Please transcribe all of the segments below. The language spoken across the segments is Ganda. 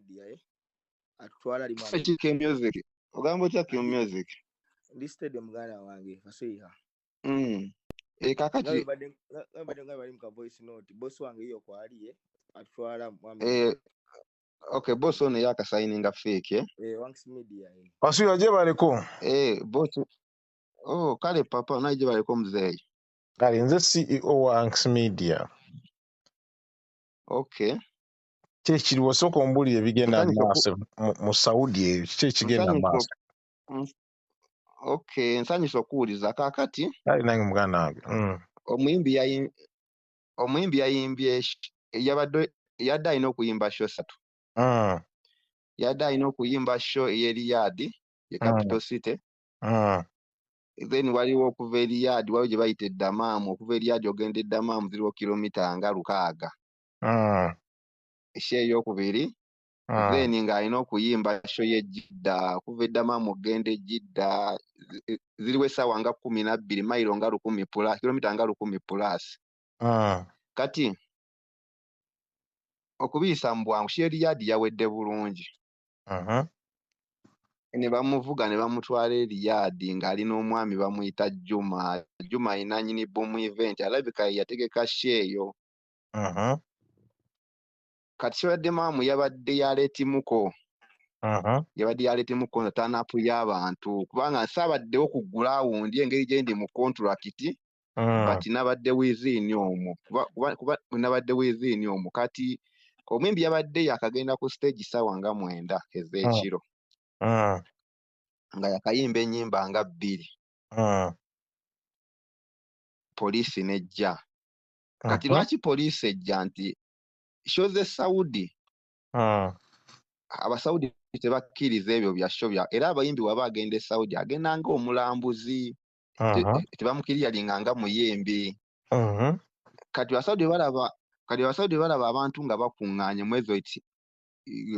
Media atutwala limwe King Music ogamba otya King Music ndi stadium muganda wange Fasiha kakati bade bali mu voice note boss wange iyo kwali atutwala mwami okay boss ono yakasayininga fake Wanks Media Fasiha je baliko boss kale papa naje baliko mzee kale nze CEO wa Wanks Media. Okay. Kiriwo soko mbulire bigenda maaso mu Saudi eyo kigenda maaso. Okay, nsanyusa okuwuliza kakati. Kale nange muganda wange. Omuyimbi yayimbye yadde alina okuyimba show 3. Yadde alina okuyimba show ey'Eriyadi ye Capital City. Then waliwo okuva Eriyadi waliwo gye bayita Eddamaamu, okuva Eriyadi ogenda Eddamaamu ziriwo kilomita nga 600. Show ey'okubiri. Then ng'alina okuyimba show ye Jidda, okuva Eddamaamu ogenda e Jidda ziriwo essaawa nga 12 mayiro nga 1000 plus kilomita nga 1000 plus. Kati okubiyisa mu bwangu show Eriyadi yawedde bulungi. Ne bamuvuga ne bamutwala Eriyadi ng'ali n'omwami bamuyita Juma. Juma alina nnyini boom event alabika yategeka show eyo. Kati show ya Eddamaamu yabadde yaleetimuko. Yabadde yaleetimuko na turn-up y'abantu kubanga saabaddewo ku ground engeri gye ndi mu contract but nabadde within omwo kuba nabadde within omwo. Kati omwimbi yabadde yakagenda ku stage ssaawa nga 9 ez'ekiro nga yakayimba ennyimba nga 2. Poliisi nejja. Kati lwaki poliisi ejja nti show ze Saudi Abasaudi tebakkiriza ebyo bya show bya era abayimbi waba agenda e Saudi agenda nga omulambuzi tebamukiriyalinga nga muyimbi. Kati Abasaudi balaba abantu nga bakuŋŋaanye mwezo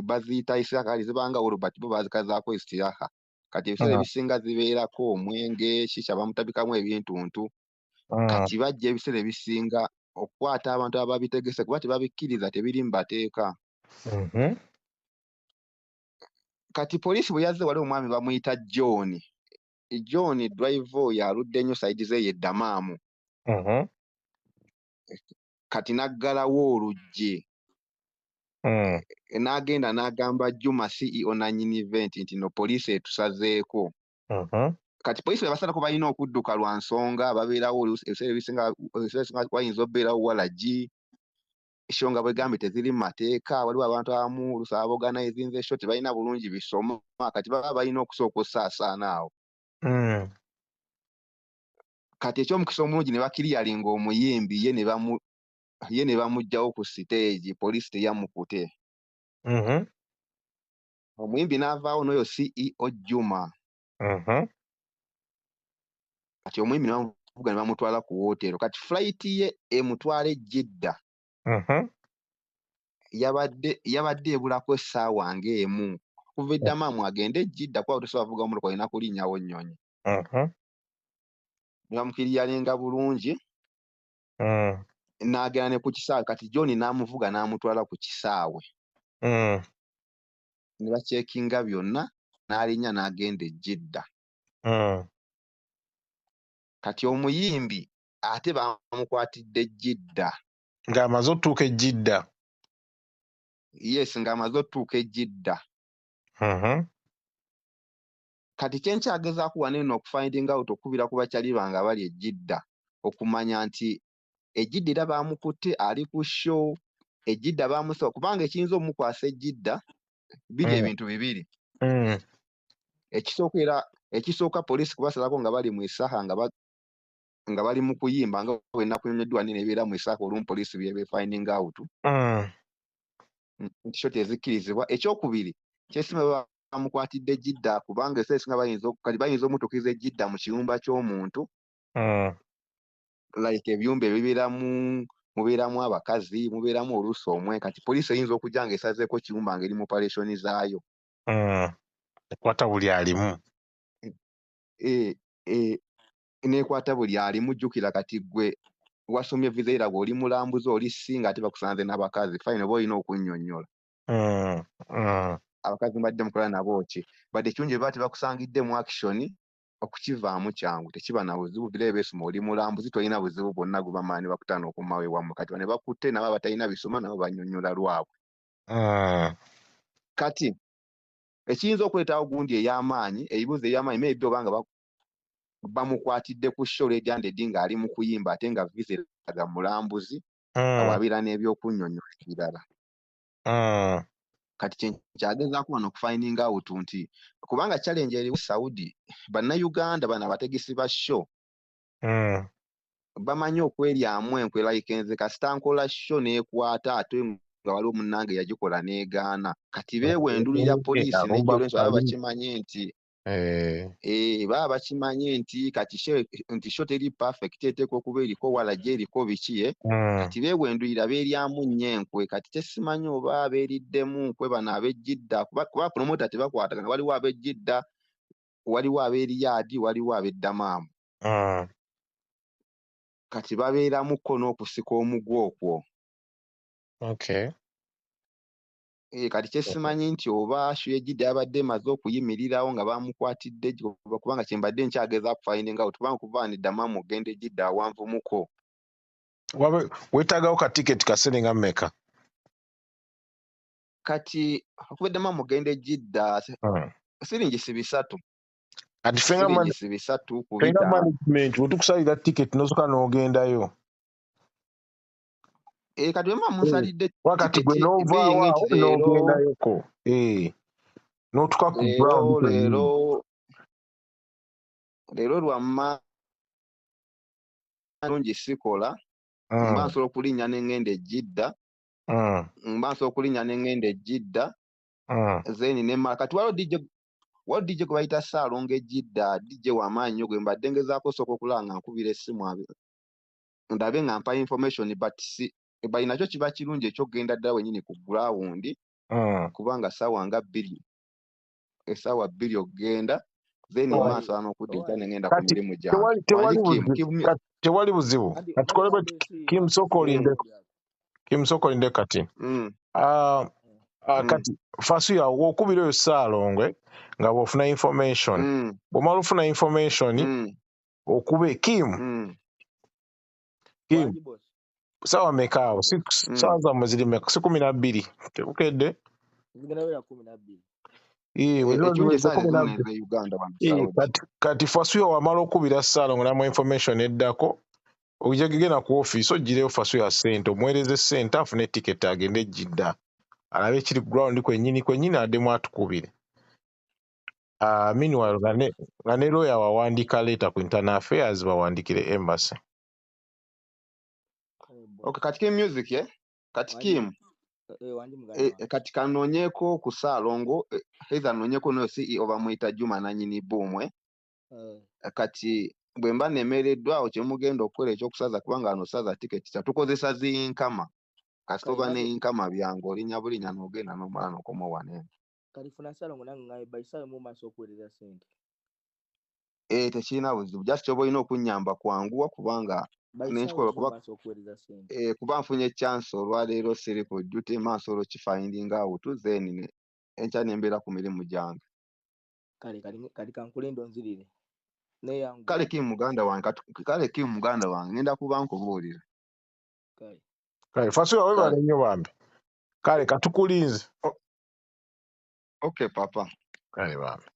baziyita istiraha zibanga Robert bo bazikazaako istiraha. Kati ebiseera ebisinga zibeerako omwenge shisha bamutabikamu ebintuntu. Kati bajja ebiseera ebisinga okukwata abantu ababitegese kuba tebabikkiriza tebiri mu bateeka. Kati poliisi bwe yazze wali omwami bamuyita John drive oyo aludde nnyo sayidi ze Eddamaamu. Kati naggalawo oluggi n'agenda n'agamba Juma CEO nannyini event nti no poliisi etusazeeko. Kati poliisi basalako balina okudduka lwa nsonga babeerawo ebiseera ebisinga wayinza obbeerawo walagi ensonga bwegambye teziri mu mateeka. Waliwo abantu abamu oluusi organizinze show tebalina bulungi bisoma kati baba balina okusooka okusaasaana awo. Kati ekyomukisa omulungi ne bakiriyalinga omuyimbi ye ne bamuggyawo ku stage poliisi teyamukute. Omuyimbi n'avaawo n'oyo CEO Juma. Kati omuyimbi n'amuvuga ne bamutwala ku wootero. Kati flight ye emutwala e Jidda yabadde ebulako essaawa ng'emu kuva Eddamaamu agende e Jidda kuba tosobola mulokola alina kulinnyawo nnyonyi. Ne bamukiriyalinga bulungi n'agenda ne ku kisaawe. Kati John n'amuvuga n'amutwala ku kisaawe ne bacekinga byonna n'alinnya n'agenda e Jidda. Kati omuyimbi ate bamukwatidde Jidda ng'amaze otuuka e Jidda. Yes, ng'amaze otuuka e Jidda. Kati kyenkyagezaako wano eno okufinding out okubira ku bakyali bange abali e Jidda okumanya nti e Jidda era baamukutte ali ku show. E Jidda baamusaba kubanga ekiyinza omukwasa e Jidda biri ebintu bibiri. Ekisooka poliisi kubasalako nga bali mu Isaha nga bali mu kuyimba nga ennaku nyonyoddwa nini ebeera mu Isaha olumu poliisi bye finding out nti show tezikkirizibwa. Ekyokubiri kyesimba bamukwatidde Jidda kubanga ebiseera ebisinga bayinza omutuukiza e Jidda mu kiyumba ky'omuntu like ebiyumba mubeeramu abakazi mubeeramu oluusi omwe. Kati poliisi eyinza okujja nga esazeeko kiyumba ng'eri mu operation zaayo. Ekwata buli alimu. Nekwata buli alimu. Jjukira kati gwe wasomye visa era gwe oli mulambuzi oli singa ate bakusanze n'abakazi fine oba olina okunnyonnyola. abakazi mbadde mukola nabo ki badde ekirungi baba tebakusangidde mu action okukivaamu kyangu tekiba na buzibu bire beesuma oli mulambuzi tolina buzibu bwonna gubamaani bakutana okumawe wamu kati bane bakutte nabo batalina bisoma nabo banyonnyola lwabwe kati ekiyinza okuleetawo gundi ey'amaanyi ebibuuzo eby'amaanyi maybe obanga bamukwatidde ku show Legend ng'ali mu kuyimba ate nga visa eraga mulambuzi awaabira n'ebyokunnyonnyola ebirala kati kyenkyagezaaku wano okufindinga out nti kubanga challenge eri Saudi bannayuganda bano abategesi ba show bamanyi okweryamu enkwe like nze kasita nkola show n'ekwata ate nga waliwo munnange yagikola n'egaana kati beewendulira poliisi n'ejjolwenso baba bakimanye nti baba bakimanye nti kati show teri perfect eteekwa okuba eriko walajja eriko biki kati beewendulira beeryamu nnyo enkwe kati tesimanyi oba beeriddemu nkwe bano ab'ejjidda kuba promota tebakwatagana waliwo ab'ejjidda waliwo ab'eriyadi waliwo ab'eddamaamu kati babeeramuko n'okusika omugwa okwo kati kyesimanyi nti oba sho yejjidde yabadde emaze okuyimirirawo nga bamukwatidde kubanga kyembadde nkyageza kufindinga out kubanga kuva neddamaamu ogenda ejjidde awanvumuko weetaagawo katiketi kaserenga mmeka kati okuva eddamaamu ogenda ejjidda siringi si bisatu kati siringi si bisatu fenga management wetukusalira tiketi nosoka n'ogendayo kati wema munsalidde wakati gwe n'ovaawo n'ogendayoko n'otuka ku ground leero lwamma nungi sikola mba nsobola okulinnya n'engenda ejjidda zeni nemala kati waliwo DJ gwe bayita Saalonga ejjidda DJ w'amaanyi nnyo gwe mbadde ngezaako sooka okulaba nga nkubira essimu ndabe nga mpa information but balinakyo kiba kirungi ekyokugenda ddala wennyini ku ground kubanga essaawa 2 okugenda then maaso n'okudda n'engenda ku mirimu gyange tewali buzibu katukole bwe kimusooka olinde kati kati Fasuya w'okubira oyo Saalongwe nga bw'ofuna information bw'omala ofuna information okube Kim saawa meka awo saawa zammwe ziri meka si 12 tebukedde kati Fasuya wamala okubira Saalongwe namu information eddako ojja kugenda ku ofiisi ogireyo Fasuya ssente omuweereze ssente afune tiketi agende ejjidda alabe ekiri ground kwennyini addemu atukubire meanwhile nga ne lawyer wawandiika leeta ku internal affairs bawandikire embassy kati Kim music kati Kim kati kanoonyeeko ku Saalongo either anoonyeeko no CEO bamuyita Juma nanyini Boomwe kati bwe mba nemereddwa awo kyemugenda okukola ekyokusaza kubanga anosaza tiketi tukozesa ziinkama kasita oba neinkama byange olinya bulinya n'ogenda n'omala n'okoma wane kalifuna Saalongo nange ngaye bayisayo mu maaso okuweereza ssente tekirina buzibu just kyoba olina okunnyamba kwanguwa kubanga nenkola kuba nfunye chance olwaleero siri ku duty maaso olwo kifinding out then enkya nembeera ku mirimu gyange kale kankulinde onzirire kale Kim muganda wange ngenda kuba nkubuulira kale Fasuya webale nnyo bambi kale katukulinze okay papa kale bambi